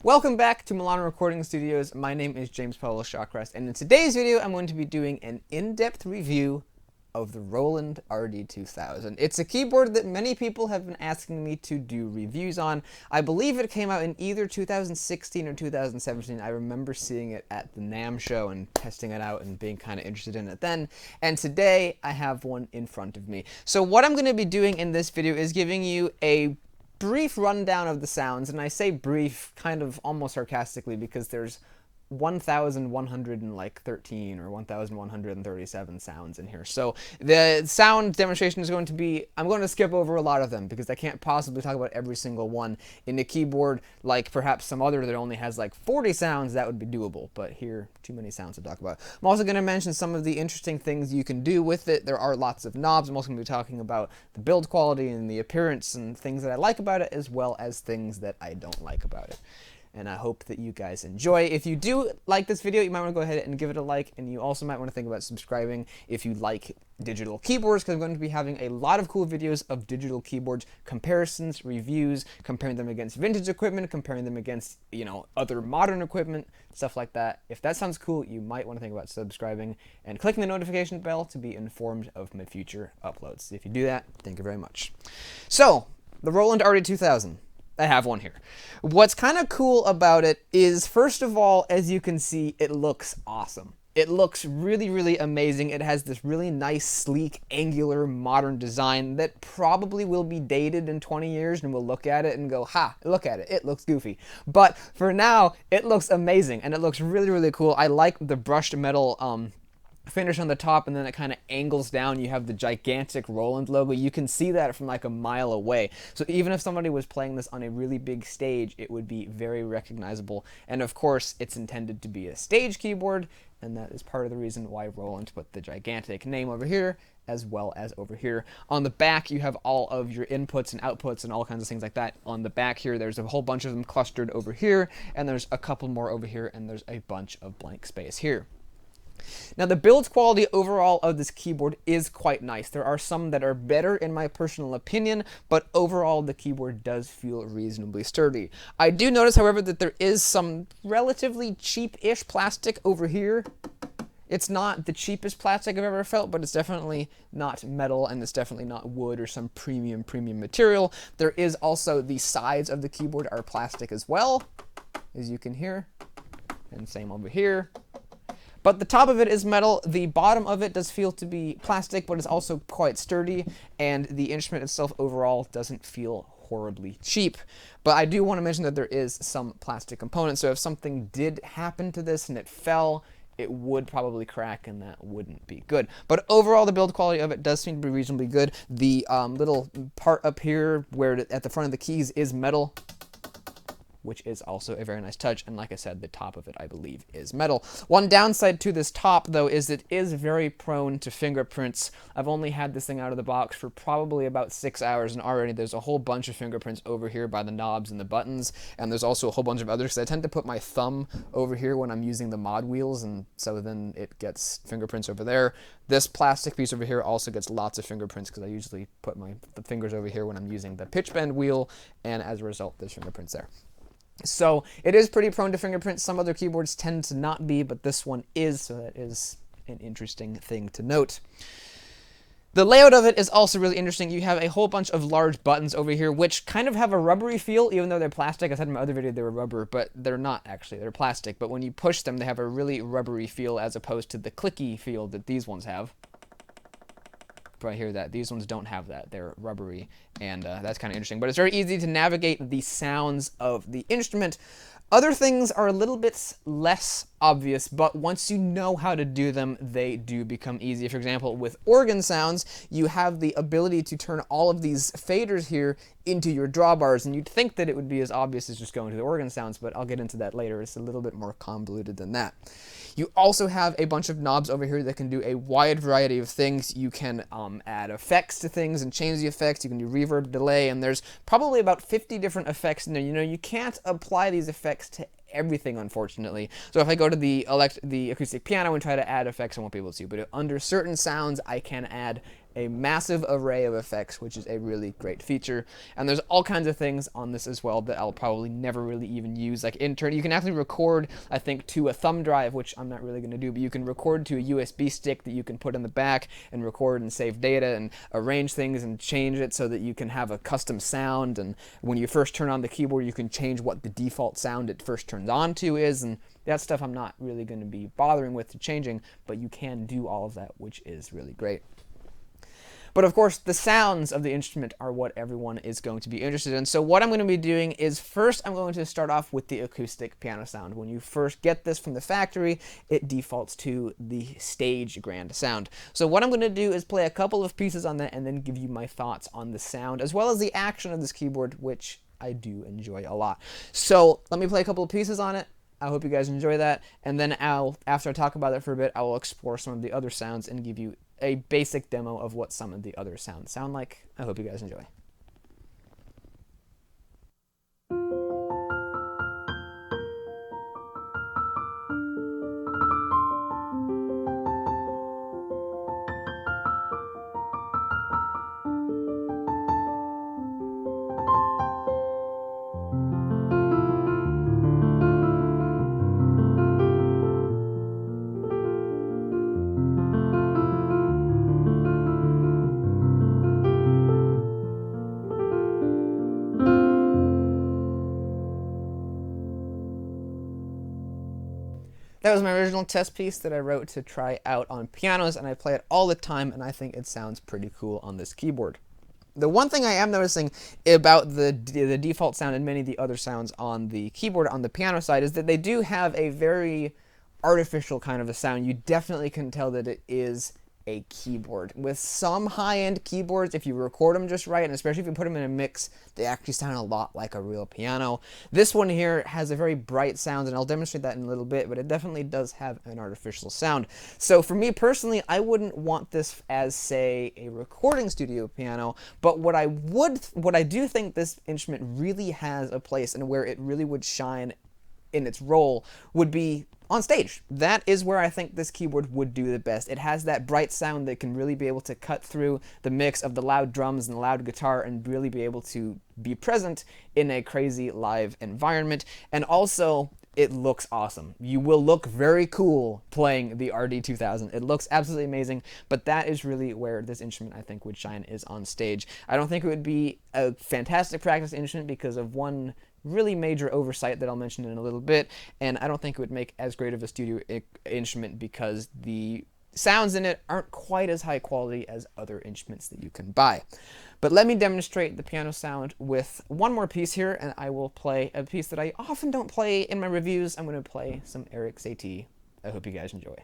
Welcome back to Milano Recording Studios. My name is James Paulo Shawcrest, and in today's video I'm going to be doing an in-depth review of the Roland RD-2000. It's a keyboard that many people have been asking me to do reviews on. I believe it came out in either 2016 or 2017. I remember seeing it at the NAMM show and testing it out and being kind of interested in it then. And today I have one in front of me. So what I'm going to be doing in this video is giving you a brief rundown of the sounds, and I say brief kind of almost sarcastically because there's 1,113 or 1,137 sounds in here. So the sound demonstration is going to be, I'm going to skip over a lot of them because I can't possibly talk about every single one. In a keyboard like perhaps some other that only has like 40 sounds, that would be doable, but here, too many sounds to talk about. I'm also going to mention some of the interesting things you can do with it. There are lots of knobs. I'm also going to be talking about the build quality and the appearance and things that I like about it, as well as things that I don't like about it. And I hope that you guys enjoy. If you do like this video, you might want to go ahead and give it a like, and you also might want to think about subscribing if you like digital keyboards, because I'm going to be having a lot of cool videos of digital keyboards, comparisons, reviews, comparing them against vintage equipment, comparing them against, you know, other modern equipment, stuff like that. If that sounds cool, you might want to think about subscribing and clicking the notification bell to be informed of my future uploads. If you do that, thank you very much. So, the Roland RD-2000. I have one here. What's kind of cool about it is, first of all, as you can see, it looks awesome. It looks really, really amazing. It has this really nice, sleek, angular, modern design that probably will be dated in 20 years, and we'll look at it and go, ha, look at it. It looks goofy. But for now, it looks amazing, and it looks really, really cool. I like the brushed metal finish on the top, and then it kind of angles down. You have the gigantic Roland logo. You can see that from like a mile away. So even if somebody was playing this on a really big stage, it would be very recognizable. And of course, it's intended to be a stage keyboard, and that is part of the reason why Roland put the gigantic name over here as well as over here. On the back, you have all of your inputs and outputs and all kinds of things like that. On the back here, there's a whole bunch of them clustered over here, and there's a couple more over here, and there's a bunch of blank space here. Now, the build quality overall of this keyboard is quite nice. There are some that are better in my personal opinion, but overall the keyboard does feel reasonably sturdy. I do notice, however, that there is some relatively cheap-ish plastic over here. It's not the cheapest plastic I've ever felt, but it's definitely not metal, and it's definitely not wood or some premium material. There is also the sides of the keyboard are plastic as well, as you can hear, and same over here. But the top of it is metal. The bottom of it does feel to be plastic, but it's also quite sturdy, and the instrument itself overall doesn't feel horribly cheap. But I do want to mention that there is some plastic components, so if something did happen to this and it fell, it would probably crack, and that wouldn't be good. But overall, the build quality of it does seem to be reasonably good. The little part up here where at the front of the keys is metal, which is also a very nice touch, and like I said, the top of it, I believe, is metal. One downside to this top, though, is it is very prone to fingerprints. I've only had this thing out of the box for probably about 6 hours, and already there's a whole bunch of fingerprints over here by the knobs and the buttons, and there's also a whole bunch of others, because I tend to put my thumb over here when I'm using the mod wheels, and so then it gets fingerprints over there. This plastic piece over here also gets lots of fingerprints, because I usually put my fingers over here when I'm using the pitch bend wheel, and as a result, there's fingerprints there. So it is pretty prone to fingerprints. Some other keyboards tend to not be, but this one is, so that is an interesting thing to note. The layout of it is also really interesting. You have a whole bunch of large buttons over here, which kind of have a rubbery feel, even though they're plastic. I said in my other video they were rubber, but they're not actually. They're plastic, but when you push them, they have a really rubbery feel as opposed to the clicky feel that these ones have. Right here, that these ones don't have that. They're rubbery, and that's kind of interesting. But it's very easy to navigate the sounds of the instrument. Other things are a little bit less obvious, but once you know how to do them, they do become easy. For example, with organ sounds, you have the ability to turn all of these faders here into your drawbars, and you'd think that it would be as obvious as just going to the organ sounds, but I'll get into that later. It's a little bit more convoluted than that. You also have a bunch of knobs over here that can do a wide variety of things. You can add effects to things and change the effects. You can do reverb, delay, and there's probably about 50 different effects in there. You know, you can't apply these effects to everything, unfortunately. So if I go to the acoustic piano and try to add effects, I won't be able to. But under certain sounds, I can add a massive array of effects, which is a really great feature. And there's all kinds of things on this as well that I'll probably never really even use. Like in turn, you can actually record, I think, to a thumb drive, which I'm not really going to do, but you can record to a USB stick that you can put in the back and record and save data and arrange things and change it so that you can have a custom sound. And when you first turn on the keyboard, you can change what the default sound it first turns on to is. And that stuff I'm not really going to be bothering with changing, but you can do all of that, which is really great. But of course, the sounds of the instrument are what everyone is going to be interested in. So what I'm going to be doing is first I'm going to start off with the acoustic piano sound. When you first get this from the factory, it defaults to the stage grand sound. So what I'm going to do is play a couple of pieces on that and then give you my thoughts on the sound as well as the action of this keyboard, which I do enjoy a lot. So let me play a couple of pieces on it. I hope you guys enjoy that, and then after I talk about it for a bit, I will explore some of the other sounds and give you a basic demo of what some of the other sounds sound like. I hope you guys enjoy. That was my original test piece that I wrote to try out on pianos, and I play it all the time, and I think it sounds pretty cool on this keyboard. The one thing I am noticing about the default sound and many of the other sounds on the keyboard on the piano side is that they do have a very artificial kind of a sound. You definitely can tell that it is a keyboard. With some high-end keyboards, if you record them just right, and especially if you put them in a mix, they actually sound a lot like a real piano. This one here has a very bright sound, and I'll demonstrate that in a little bit, but it definitely does have an artificial sound. So for me personally, I wouldn't want this as, say, a recording studio piano, but what I do think this instrument really has a place and where it really would shine in its role would be on stage. That is where I think this keyboard would do the best. It has that bright sound that can really be able to cut through the mix of the loud drums and the loud guitar and really be able to be present in a crazy live environment. And also, it looks awesome. You will look very cool playing the RD-2000. It looks absolutely amazing, but that is really where this instrument I think would shine, is on stage. I don't think it would be a fantastic practice instrument because of one really major oversight that I'll mention in a little bit, and I don't think it would make as great of a studio instrument because the sounds in it aren't quite as high quality as other instruments that you can buy. But let me demonstrate the piano sound with one more piece here, and I will play a piece that I often don't play in my reviews. I'm going to play some Eric Satie. I hope you guys enjoy.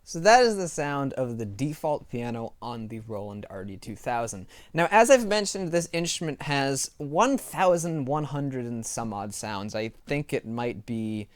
So that is the sound of the default piano on the Roland RD-2000. Now, as I've mentioned, this instrument has 1,100 and some odd sounds. I think it might be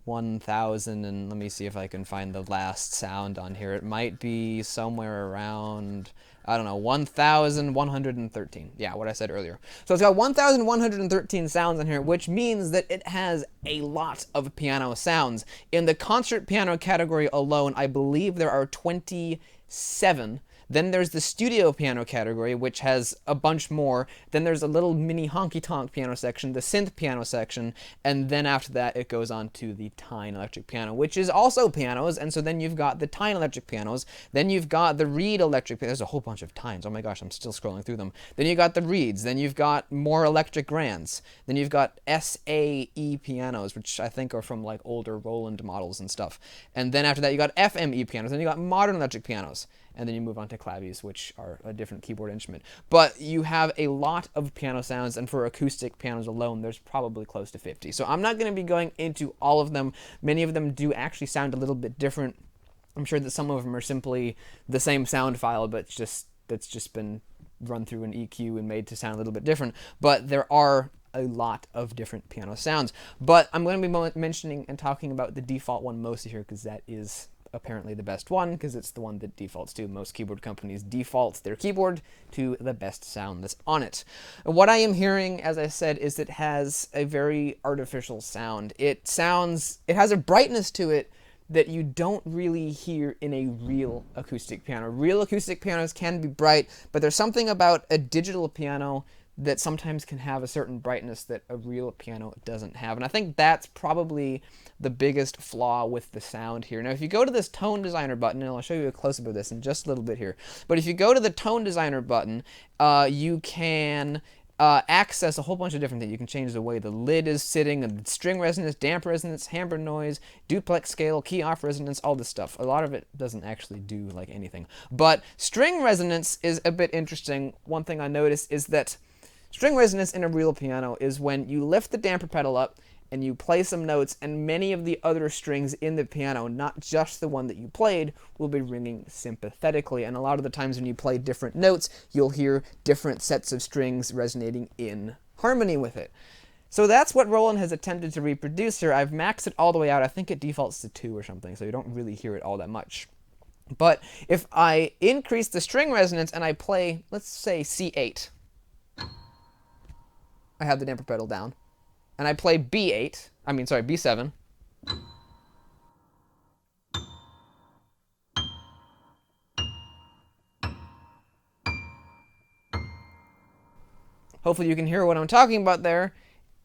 1,000, and let me see if I can find the last sound on here. It might be somewhere around, I don't know, 1,113. Yeah, what I said earlier. So it's got 1,113 sounds on here, which means that it has a lot of piano sounds. In the concert piano category alone, I believe there are 27. Then there's the studio piano category, which has a bunch more. Then there's a little mini honky-tonk piano section, the synth piano section, and then after that it goes on to the Tyne electric piano, which is also pianos, and so then you've got the Tyne electric pianos, then you've got the Reed electric pianos. There's a whole bunch of Tynes, oh my gosh, I'm still scrolling through them. Then you've got the Reeds, then you've got more electric grands, then you've got SAE pianos, which I think are from like older Roland models and stuff, and then after that you got FME pianos, then you got modern electric pianos. And then you move on to clavies, which are a different keyboard instrument. But you have a lot of piano sounds, and for acoustic pianos alone, there's probably close to 50. So I'm not going to be going into all of them. Many of them do actually sound a little bit different. I'm sure that some of them are simply the same sound file, but that's just been run through an EQ and made to sound a little bit different. But there are a lot of different piano sounds. But I'm going to be mentioning and talking about the default one mostly here, because that is apparently the best one, because it's the one that defaults to. Most keyboard companies default their keyboard to the best sound that's on it. What I am hearing, as I said, is that it has a very artificial sound. It has a brightness to it that you don't really hear in a real acoustic piano. Real acoustic pianos can be bright, but there's something about a digital piano that sometimes can have a certain brightness that a real piano doesn't have. And I think that's probably the biggest flaw with the sound here. Now, if you go to this Tone Designer button, and I'll show you a close-up of this in just a little bit here, but if you go to the Tone Designer button, you can access a whole bunch of different things. You can change the way the lid is sitting, and string resonance, damp resonance, timbre noise, duplex scale, key off resonance, all this stuff. A lot of it doesn't actually do like anything. But string resonance is a bit interesting. One thing I noticed is that string resonance in a real piano is when you lift the damper pedal up and you play some notes, and many of the other strings in the piano, not just the one that you played, will be ringing sympathetically. And a lot of the times when you play different notes, you'll hear different sets of strings resonating in harmony with it. So that's what Roland has attempted to reproduce here. I've maxed it all the way out. I think it defaults to 2 or something, so you don't really hear it all that much. But if I increase the string resonance and I play, let's say C8, I have the damper pedal down, and I play B7. Hopefully you can hear what I'm talking about there.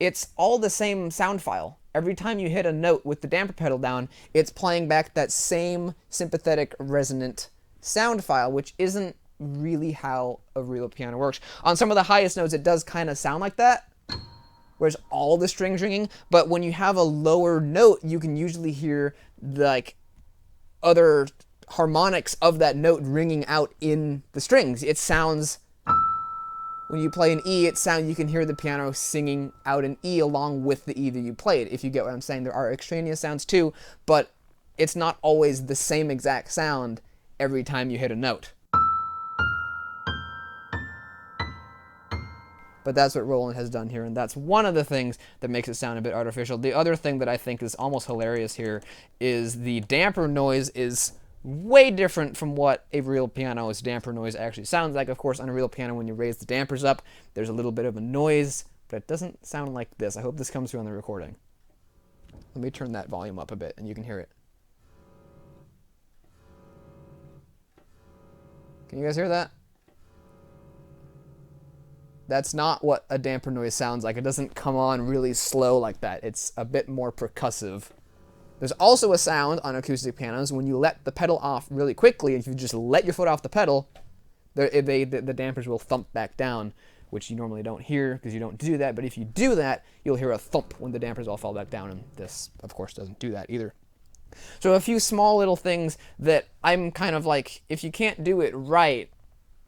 It's all the same sound file. Every time you hit a note with the damper pedal down, it's playing back that same sympathetic resonant sound file, which isn't really how a real piano works. On some of the highest notes, it does kind of sound like that, whereas all the strings ringing, but when you have a lower note, you can usually hear like other harmonics of that note ringing out in the strings. It sounds, when you play an E, you can hear the piano singing out an E along with the E that you played, if you get what I'm saying. There are extraneous sounds too, but it's not always the same exact sound every time you hit a note. But that's what Roland has done here, and that's one of the things that makes it sound a bit artificial. The other thing that I think is almost hilarious here is the damper noise is way different from what a real piano's damper noise actually sounds like. Of course, on a real piano, when you raise the dampers up, there's a little bit of a noise, but it doesn't sound like this. I hope this comes through on the recording. Let me turn that volume up a bit, and you can hear it. Can you guys hear that? That's not what a damper noise sounds like. It doesn't come on really slow like that. It's a bit more percussive. There's also a sound on acoustic pianos when you let the pedal off really quickly, and if you just let your foot off the pedal, the dampers will thump back down, which you normally don't hear because you don't do that. But if you do that, you'll hear a thump when the dampers all fall back down, and this, of course, doesn't do that either. So a few small little things that I'm kind of like, if you can't do it right,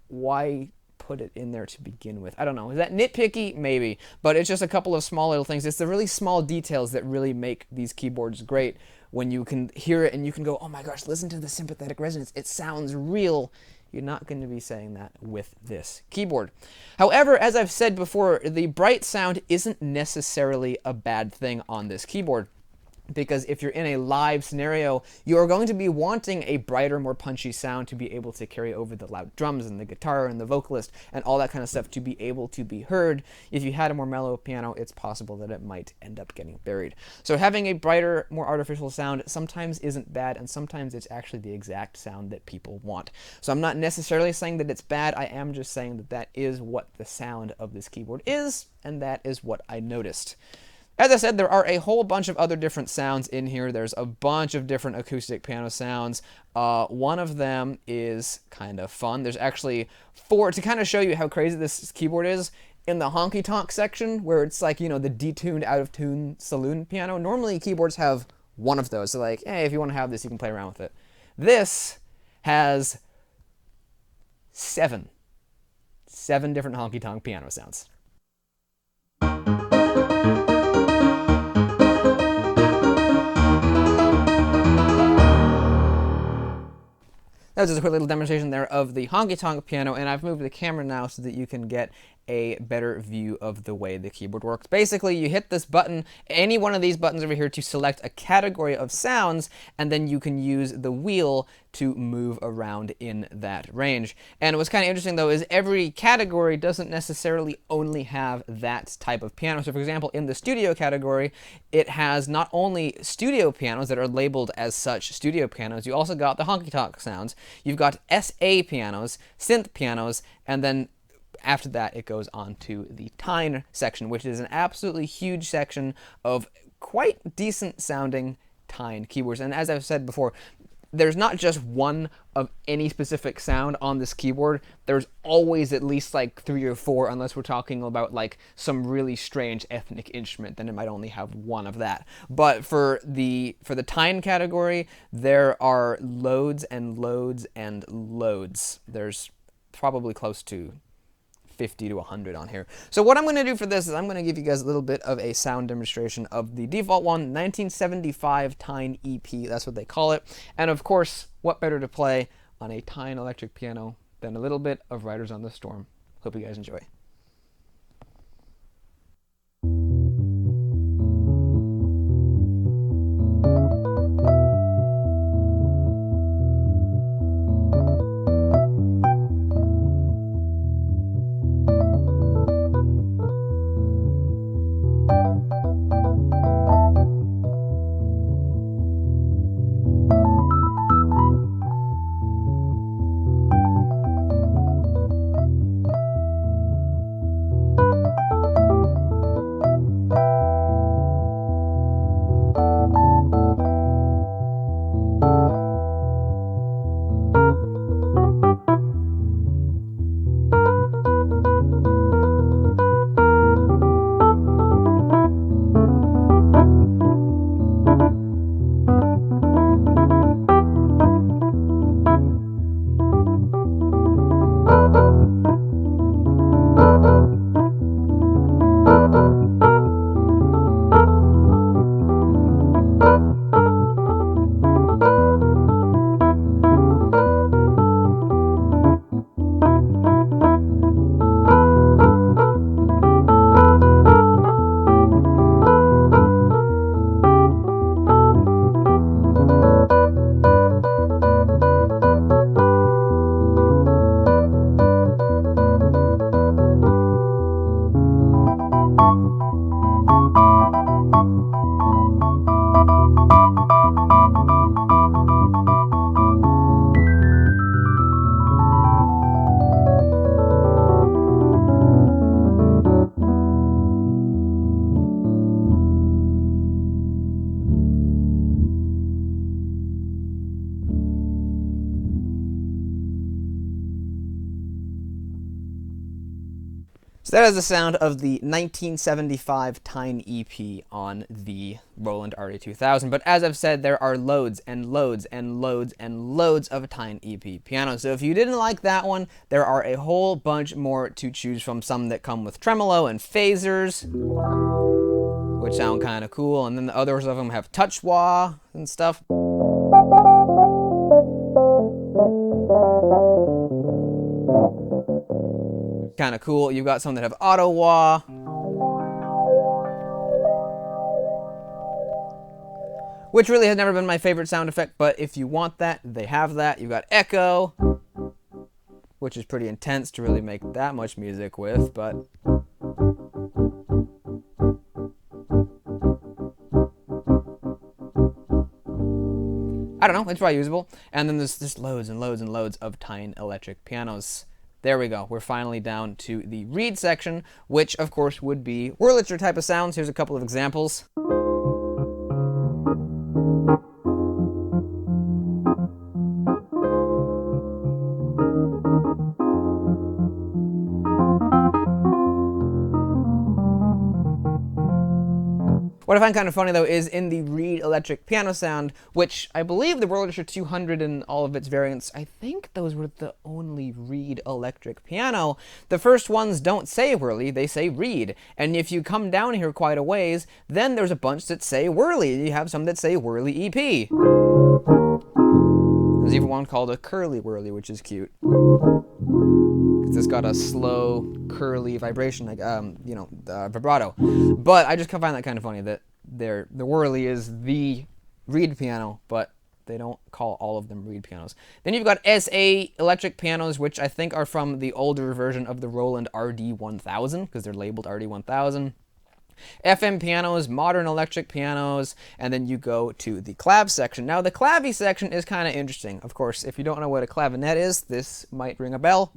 why put it in there to begin with? I don't know. Is that nitpicky? Maybe. But it's just a couple of small little things. It's the really small details that really make these keyboards great. when you can hear it and you can go, oh my gosh, listen to the sympathetic resonance, it sounds real. You're not going to be saying that with this keyboard. However, as I've said before, the bright sound isn't necessarily a bad thing on this keyboard, because if you're in a live scenario, you are going to be wanting a brighter, more punchy sound to be able to carry over the loud drums and the guitar and the vocalist and all that kind of stuff to be able to be heard. If you had a more mellow piano, it's possible that it might end up getting buried. So having a brighter, more artificial sound sometimes isn't bad, and sometimes it's actually the exact sound that people want. So I'm not necessarily saying that it's bad, I am just saying that that is what the sound of this keyboard is, and that is what I noticed. As I said, there are a whole bunch of other different sounds in here. There's a bunch of different acoustic piano sounds. One of them is kind of fun. There's actually 4, to kind of show you how crazy this keyboard is. In the honky-tonk section, where it's like, you know, the detuned, out-of-tune saloon piano, normally keyboards have 1 of those. So like, hey, if you want to have this, you can play around with it. This has 7 different honky-tonk piano sounds. That was just a quick little demonstration there of the honky-tonk piano, and I've moved the camera now so that you can get a better view of the way the keyboard works. Basically, you hit this button, any one of these buttons over here, to select a category of sounds, and then you can use the wheel to move around in that range. And what's kind of interesting, though, is every category doesn't necessarily only have that type of piano. So, for example, in the studio category, it has not only studio pianos that are labeled as such, studio pianos, you also got the honky-tonk sounds, you've got SA pianos, synth pianos, and then after that, it goes on to the Tine section, which is an absolutely huge section of quite decent sounding Tine keyboards. And as I've said before, there's not just one of any specific sound on this keyboard. There's always at least like 3 or 4, unless we're talking about like some really strange ethnic instrument, then it might only have 1 of that. But for the Tine category, there are loads and loads and loads. There's probably close to 50 to 100 on here. So what I'm going to do for this is I'm going to give you guys a little bit of a sound demonstration of the default one, 1975 Tine EP, that's what they call it. And of course, what better to play on a Tine electric piano than a little bit of Riders on the Storm. Hope you guys enjoy. So that is the sound of the 1975 Tine EP on the Roland RD-2000. But as I've said, there are loads and loads and loads and loads of Tine EP pianos. So if you didn't like that one, there are a whole bunch more to choose from. Some that come with tremolo and phasers, which sound kind of cool, and then the others of them have touch wah and stuff. Kind of cool. You've got some that have auto wah. Which really has never been my favorite sound effect, but if you want that, they have that. You've got echo, which is pretty intense to really make that much music with, but I don't know, it's probably usable. And then there's just loads and loads and loads of tiny electric pianos. There we go. We're finally down to the reed section, which of course would be Wurlitzer type of sounds. Here's a couple of examples. What I find kind of funny, though, is in the reed electric piano sound, which I believe the Wurlitzer 200 and all of its variants, I think those were the only reed electric piano. The first ones don't say Whirly, they say reed. And if you come down here quite a ways, then there's a bunch that say Whirly. You have some that say Whirly EP. There's even one called a curly Whirly, which is cute. It's got a slow, curly vibration, like, vibrato. But I just find that kind of funny that the Whirly is the reed piano, but they don't call all of them reed pianos. Then you've got SA electric pianos, which I think are from the older version of the Roland RD-2000, because they're labeled RD-1000. FM pianos, modern electric pianos, and then you go to the clav section. Now, the clavy section is kind of interesting. Of course, if you don't know what a clavinet is, this might ring a bell.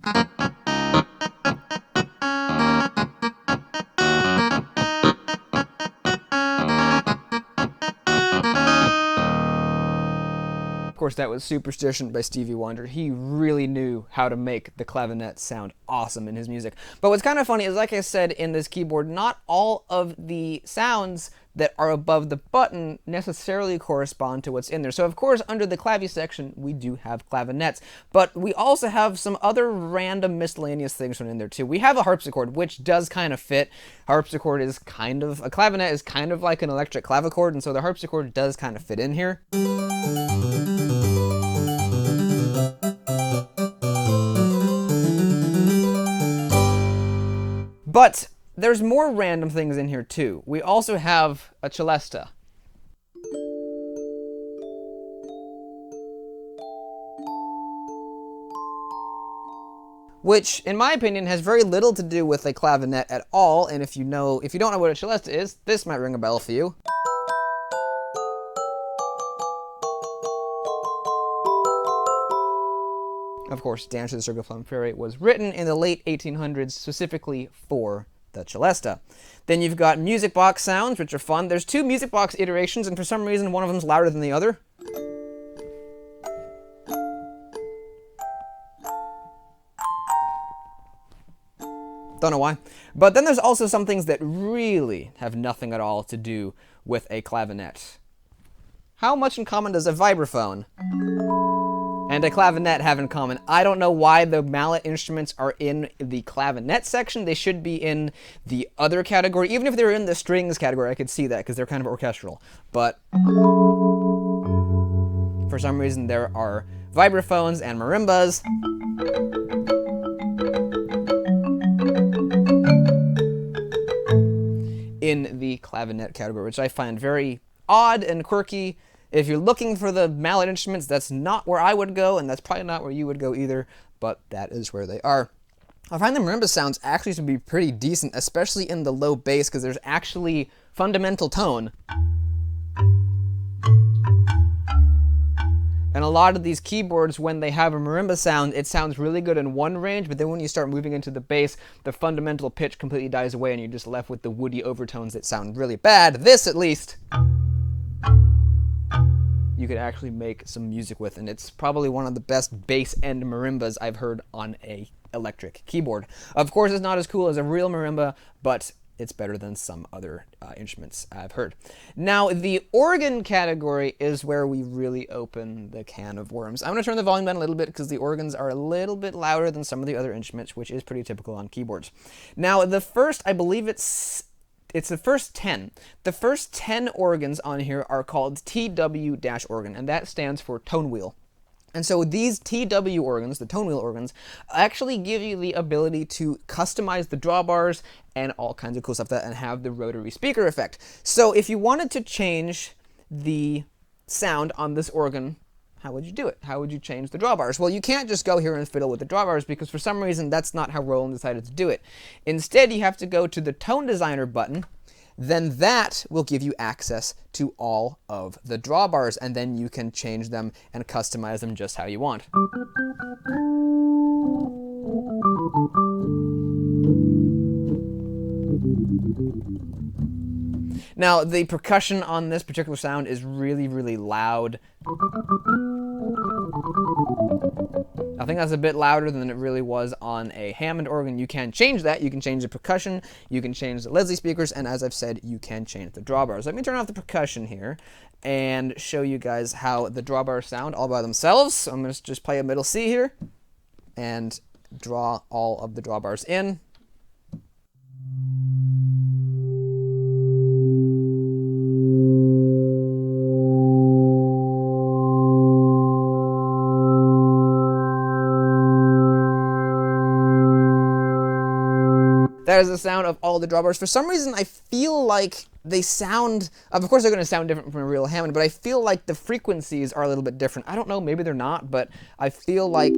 Of course, that was Superstition by Stevie Wonder. He really knew how to make the clavinet sound awesome in his music. But what's kind of funny is, like I said in this keyboard, not all of the sounds that are above the button necessarily correspond to what's in there. So of course, under the clavy section, we do have clavinets, but we also have some other random miscellaneous things thrown in there too. We have a harpsichord, which does kind of fit. Harpsichord is kind of, a clavinet is kind of like an electric clavichord, and so the harpsichord does kind of fit in here. But there's more random things in here too. We also have a celesta. Which, in my opinion, has very little to do with a clavinet at all, and if you don't know what a celesta is, this might ring a bell for you. Of course, Dance to the Circle Fanfare was written in the late 1800s specifically for the celesta. Then you've got music box sounds, which are fun. There's two music box iterations, and for some reason one of them's louder than the other. Don't know why. But then there's also some things that really have nothing at all to do with a clavinet. How much in common does a vibraphone and a clavinet have in common? I don't know why the mallet instruments are in the clavinet section. They should be in the other category. Even if they're in the strings category, I could see that because they're kind of orchestral. But for some reason, there are vibraphones and marimbas. In the clavinet category, which I find very odd and quirky. If you're looking for the mallet instruments, that's not where I would go, and that's probably not where you would go either, but that is where they are. I find the marimba sounds actually to be pretty decent, especially in the low bass, because there's actually fundamental tone. And a lot of these keyboards, when they have a marimba sound, it sounds really good in one range, but then when you start moving into the bass, the fundamental pitch completely dies away, and you're just left with the woody overtones that sound really bad. This, at least, you could actually make some music with, and it's probably one of the best bass end marimbas I've heard on a electric keyboard. Of course, it's not as cool as a real marimba, but it's better than some other instruments I've heard. Now, the organ category is where we really open the can of worms. I'm going to turn the volume down a little bit because the organs are a little bit louder than some of the other instruments, which is pretty typical on keyboards. Now, the first, I believe it's it's the first 10. The first 10 organs on here are called TW-organ, and that stands for tone wheel. And so these TW organs, the tone wheel organs, actually give you the ability to customize the drawbars and all kinds of cool stuff and have the rotary speaker effect. So if you wanted to change the sound on this organ, how would you do it? How would you change the drawbars? Well, you can't just go here and fiddle with the drawbars because for some reason that's not how Roland decided to do it. Instead, you have to go to the Tone Designer button. Then that will give you access to all of the drawbars, and then you can change them and customize them just how you want. Now, the percussion on this particular sound is really, really loud. I think that's a bit louder than it really was on a Hammond organ. You can change that. You can change the percussion, you can change the Leslie speakers, and as I've said, you can change the drawbars. Let me turn off the percussion here and show you guys how the drawbars sound all by themselves. So I'm going to just play a middle C here and draw all of the drawbars in. That is the sound of all the drawbars. For some reason, I feel like they sound, of course they're going to sound different from a real Hammond, but I feel like the frequencies are a little bit different. I don't know, maybe they're not, but I feel like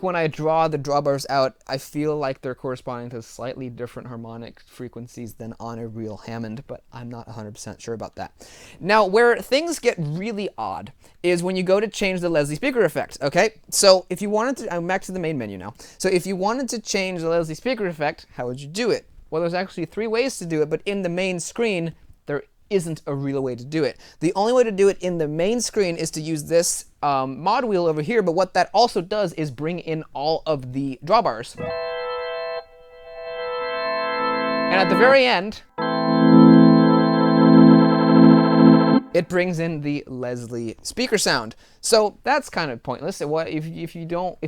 when I draw the drawbars out, I feel like they're corresponding to slightly different harmonic frequencies than on a real Hammond, but I'm not 100% sure about that. Now, where things get really odd is when you go to change the Leslie speaker effect, okay? So if you wanted to, I'm back to the main menu now. So if you wanted to change the Leslie speaker effect, how would you do it? Well, there's actually 3 ways to do it, but in the main screen, there isn't a real way to do it. The only way to do it in the main screen is to use this mod wheel over here, but what that also does is bring in all of the drawbars. And at the very end, it brings in the Leslie speaker sound. So that's kind of pointless. If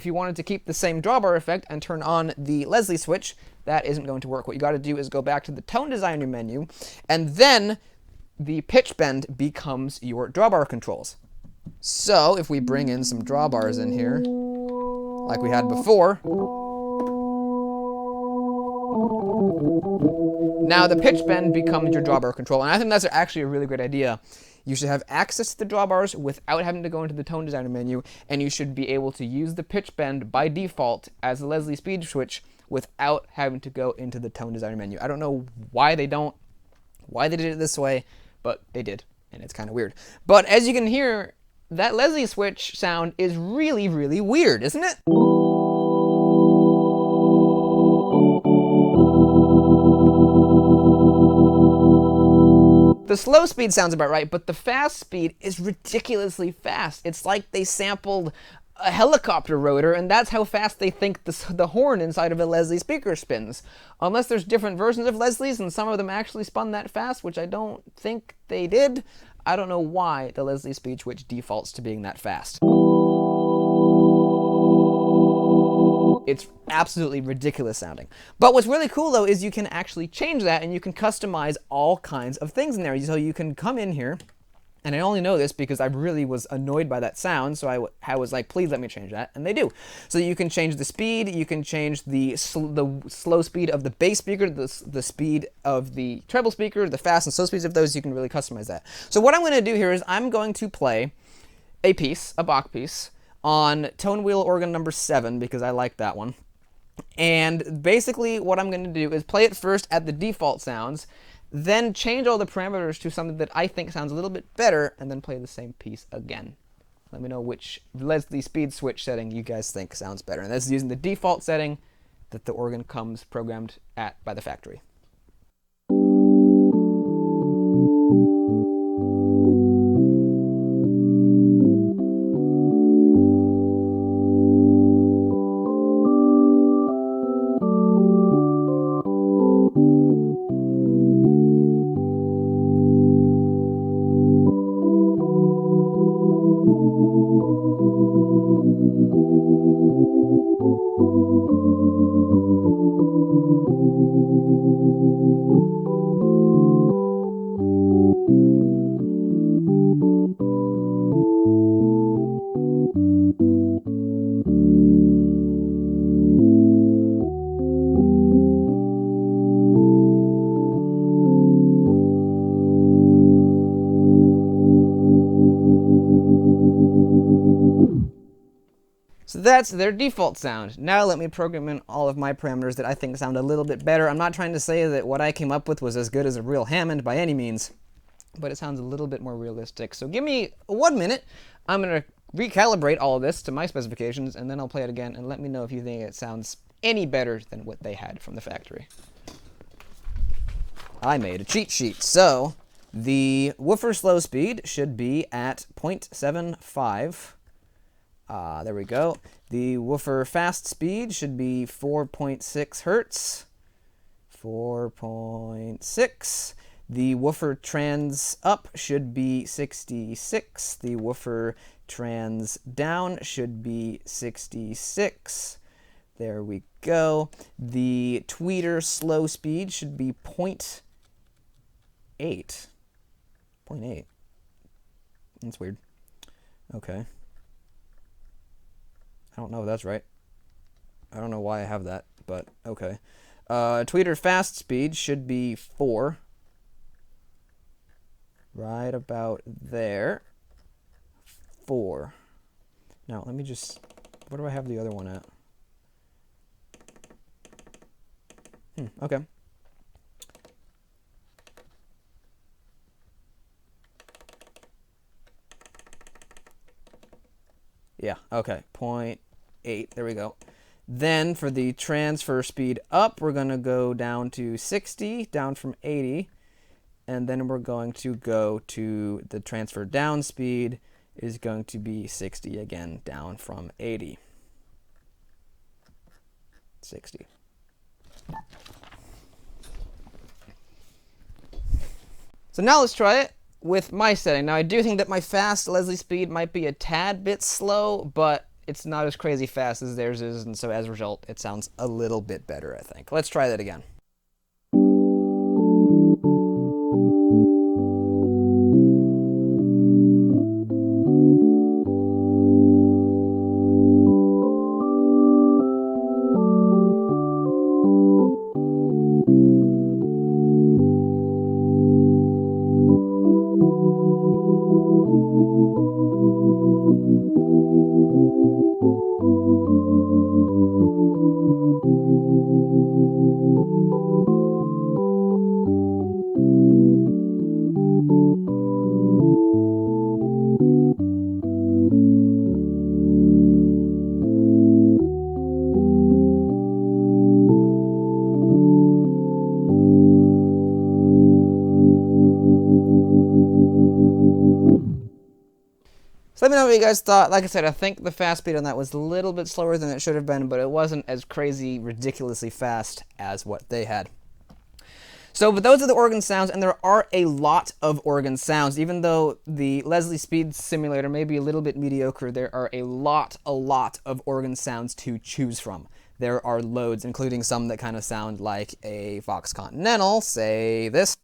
you wanted to keep the same drawbar effect and turn on the Leslie switch, that isn't going to work. What you got to do is go back to the Tone Designer menu, and then the pitch bend becomes your drawbar controls. So if we bring in some drawbars in here, like we had before, now the pitch bend becomes your drawbar control, and I think that's actually a really great idea. You should have access to the drawbars without having to go into the Tone Designer menu, and you should be able to use the pitch bend by default as a Leslie speed switch without having to go into the Tone Designer menu. I don't know why they did it this way, but they did, and it's kind of weird. But as you can hear, that Leslie switch sound is really, really weird, isn't it? The slow speed sounds about right, but the fast speed is ridiculously fast. It's like they sampled a helicopter rotor, and that's how fast they think the horn inside of a Leslie speaker spins. Unless there's different versions of Leslie's, and some of them actually spun that fast, which I don't think they did. I don't know why the Leslie speed switch defaults to being that fast. It's absolutely ridiculous sounding. But what's really cool, though, is you can actually change that, and you can customize all kinds of things in there. So you can come in here, and I only know this because I really was annoyed by that sound, so I was like, please let me change that, and they do. So you can change the speed, you can change the slow speed of the bass speaker, the speed of the treble speaker, the fast and slow speeds of those. You can really customize that. So what I'm going to do here is I'm going to play a piece, a Bach piece, on tone wheel organ number 7, because I like that one. And basically what I'm going to do is play it first at the default sounds, then change all the parameters to something that I think sounds a little bit better, and then play the same piece again. Let me know which Leslie speed switch setting you guys think sounds better. And that's using the default setting that the organ comes programmed at by the factory. that's their default sound. Now let me program in all of my parameters that I think sound a little bit better. I'm not trying to say that what I came up with was as good as a real Hammond by any means, but it sounds a little bit more realistic. So give me 1 minute. I'm going to recalibrate all of this to my specifications, and then I'll play it again, and let me know if you think it sounds any better than what they had from the factory. I made a cheat sheet. So the woofer slow speed should be at 0.75. There we go. The woofer fast speed should be 4.6 hertz. 4.6. The woofer trans up should be 66. The woofer trans down should be 66. There we go. The tweeter slow speed should be 0.8. 0.8. That's weird. Okay. I don't know if that's right. I don't know why I have that, but okay. Tweeter fast speed should be 4. Right about there. 4. Now, let me just... Where do I have the other one at? Okay. Yeah, okay. 0.8. There we go. Then for the transfer speed up, we're going to go down to 60, down from 80. And then we're going to go to the transfer down speed is going to be 60 again, down from 80. 60. So now let's try it with my setting. Now I do think that my fast Leslie speed might be a tad bit slow, but it's not as crazy fast as theirs is, and so as a result, it sounds a little bit better, I think. Let's try that again. So let me know what you guys thought. Like I said, I think the fast speed on that was a little bit slower than it should have been, but it wasn't as crazy, ridiculously fast as what they had. But those are the organ sounds, and there are a lot of organ sounds. Even though the Leslie Speed Simulator may be a little bit mediocre, there are a lot of organ sounds to choose from. There are loads, including some that kind of sound like a Vox Continental, say this.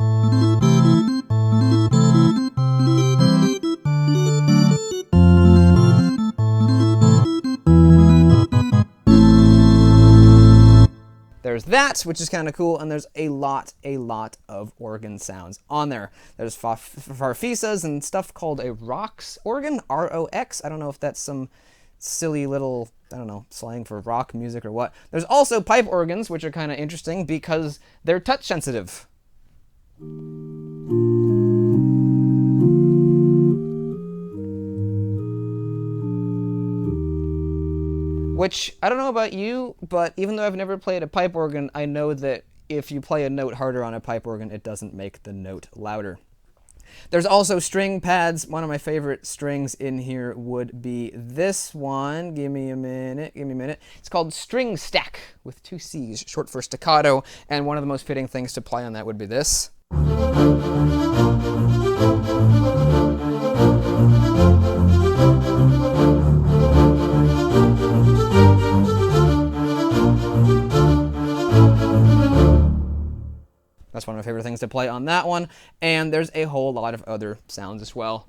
There's that, which is kind of cool, and there's a lot of organ sounds on there. There's farfisas and stuff called a Rox organ, R-O-X. I don't know if that's some silly little, I don't know, slang for rock music or what. There's also pipe organs, which are kind of interesting because they're touch sensitive. Which, I don't know about you, but even though I've never played a pipe organ, I know that if you play a note harder on a pipe organ, it doesn't make the note louder. There's also string pads. One of my favorite strings in here would be this one. Give me a minute. It's called String Stack with 2 C's, short for staccato, and one of the most fitting things to play on that would be this. That's one of my favorite things to play on that one, and there's a whole lot of other sounds as well.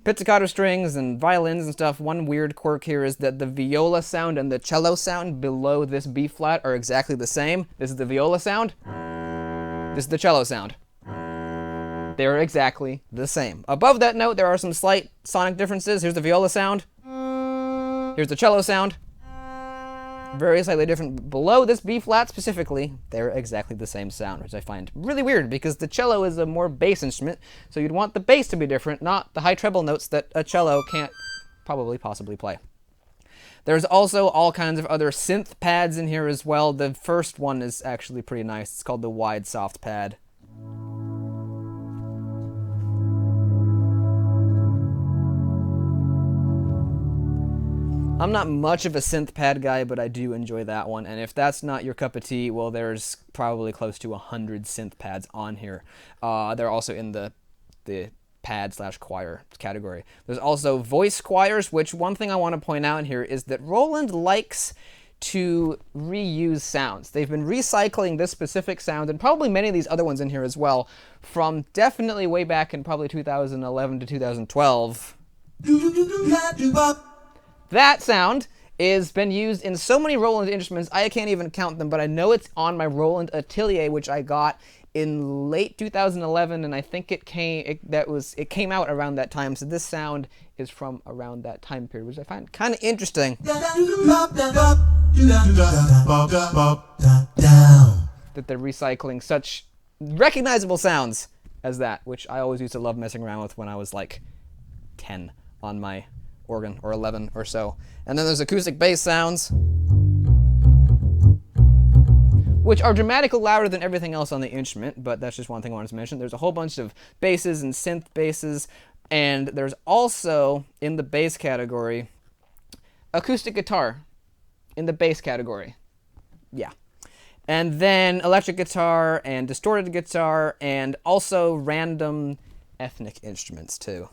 Pizzicato strings and violins and stuff. One weird quirk here is that the viola sound and the cello sound below this B flat are exactly the same. This is the viola sound. This is the cello sound. they're exactly the same. Above that note, there are some slight sonic differences. Here's the viola sound. Here's the cello sound. Very slightly different. Below this B flat specifically, they're exactly the same sound, which I find really weird because the cello is a more bass instrument, so you'd want the bass to be different, not the high treble notes that a cello can't possibly play. There's also all kinds of other synth pads in here as well. The first one is actually pretty nice. It's called the wide soft pad. I'm not much of a synth pad guy, but I do enjoy that one. And if that's not your cup of tea, well, there's probably close to 100 synth pads on here. They're also in the pad/choir category. There's also voice choirs, which one thing I want to point out here is that Roland likes to reuse sounds. They've been recycling this specific sound, and probably many of these other ones in here as well, from definitely way back in probably 2011 to 2012. That sound has been used in so many Roland instruments, I can't even count them, but I know it's on my Roland Atelier, which I got in late 2011, and I think it came out around that time, so this sound is from around that time period, which I find kind of interesting. That they're recycling such recognizable sounds as that, which I always used to love messing around with when I was like 10 on my organ, or 11 or so. And then there's acoustic bass sounds, which are dramatically louder than everything else on the instrument, but that's just one thing I wanted to mention. There's a whole bunch of basses and synth basses, and there's also, in the bass category, acoustic guitar in the bass category. Yeah. And then electric guitar and distorted guitar, and also random ethnic instruments too.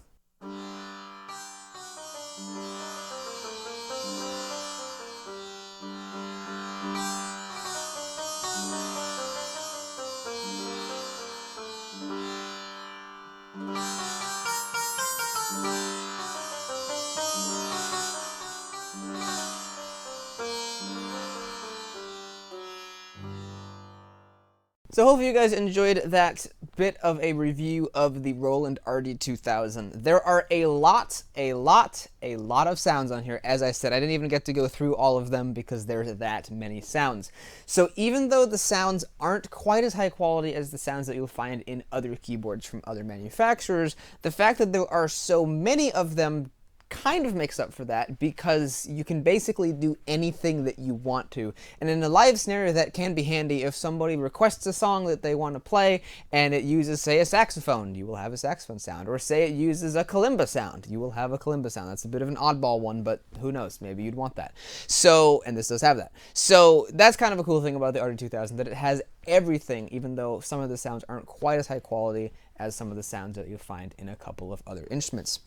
So hopefully you guys enjoyed that bit of a review of the Roland RD-2000. There are a lot of sounds on here. As I said, I didn't even get to go through all of them because there's that many sounds. So even though the sounds aren't quite as high quality as the sounds that you'll find in other keyboards from other manufacturers, the fact that there are so many of them kind of makes up for that, because you can basically do anything that you want to. And in a live scenario, that can be handy. If somebody requests a song that they want to play and it uses, say, a saxophone, you will have a saxophone sound. Or say it uses a kalimba sound, you will have a kalimba sound. That's a bit of an oddball one, but who knows, maybe you'd want that. So, and this does have that. So that's kind of a cool thing about the RD-2000, that it has everything, even though some of the sounds aren't quite as high quality as some of the sounds that you'll find in a couple of other instruments.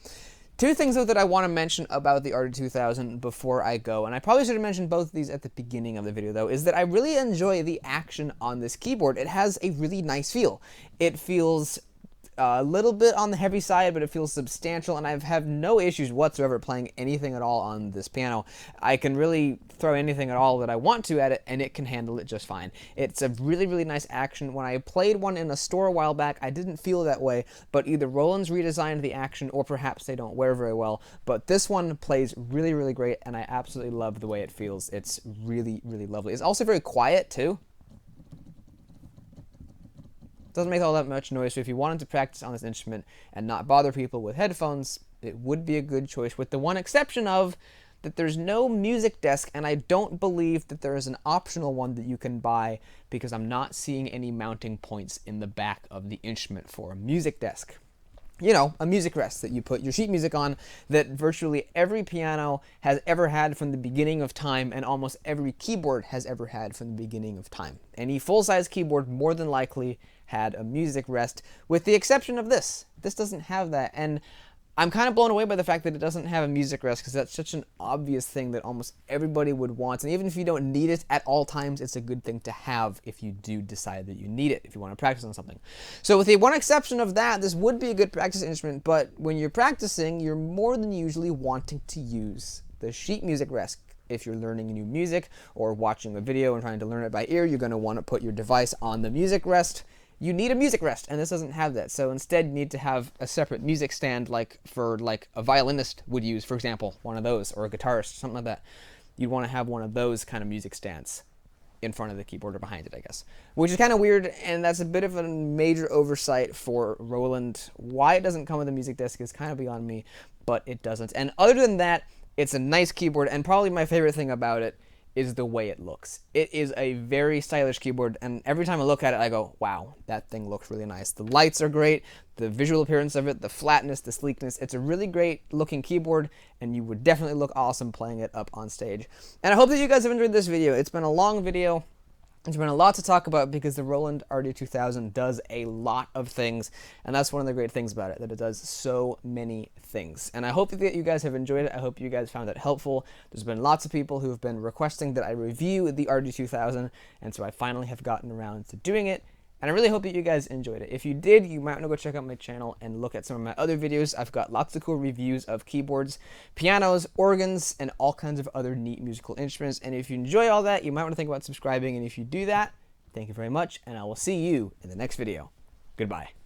Two things, though, that I want to mention about the RD-2000 before I go, and I probably should have mentioned both of these at the beginning of the video, though, is that I really enjoy the action on this keyboard. It has a really nice feel. It feels a little bit on the heavy side, but it feels substantial, and I've had no issues whatsoever playing anything at all on this piano. I can really throw anything at all that I want to at it, and it can handle it just fine. It's a really, really nice action. When I played one in a store a while back, I didn't feel that way, but either Roland's redesigned the action, or perhaps they don't wear very well, but this one plays really, really great, and I absolutely love the way it feels. It's really, really lovely. It's also very quiet, too. Doesn't make all that much noise, so if you wanted to practice on this instrument and not bother people with headphones, it would be a good choice, with the one exception of that there's no music desk, and I don't believe that there is an optional one that you can buy, because I'm not seeing any mounting points in the back of the instrument for a music desk. You know, a music rest that you put your sheet music on, that virtually every piano has ever had from the beginning of time, and almost every keyboard has ever had from the beginning of time. Any full-size keyboard more than likely had a music rest, with the exception of this. This doesn't have that, and I'm kind of blown away by the fact that it doesn't have a music rest, because that's such an obvious thing that almost everybody would want, and even if you don't need it at all times, it's a good thing to have if you do decide that you need it, if you want to practice on something. So with the one exception of that, this would be a good practice instrument, but when you're practicing, you're more than usually wanting to use the sheet music rest. If you're learning new music or watching a video and trying to learn it by ear, you're going to want to put your device on the music rest. you need a music rest, and this doesn't have that. So instead, you need to have a separate music stand, like for like a violinist would use, for example, one of those, or a guitarist, something like that. You'd want to have one of those kind of music stands in front of the keyboard or behind it, I guess, which is kind of weird, and that's a bit of a major oversight for Roland. Why it doesn't come with a music disc is kind of beyond me, but it doesn't. And other than that, it's a nice keyboard, and probably my favorite thing about it is the way it looks. It is a very stylish keyboard, and every time I look at it, I go, wow, that thing looks really nice. The lights are great, the visual appearance of it, the flatness, the sleekness. It's a really great looking keyboard, and you would definitely look awesome playing it up on stage. And I hope that you guys have enjoyed this video. It's been a long video. There's been a lot to talk about because the Roland RD-2000 does a lot of things, and that's one of the great things about it, that it does so many things. And I hope that you guys have enjoyed it. I hope you guys found it helpful. There's been lots of people who have been requesting that I review the RD-2000, and so I finally have gotten around to doing it. And I really hope that you guys enjoyed it. If you did, you might want to go check out my channel and look at some of my other videos. I've got lots of cool reviews of keyboards, pianos, organs, and all kinds of other neat musical instruments. And if you enjoy all that, you might want to think about subscribing. And if you do that, thank you very much, and I will see you in the next video. Goodbye.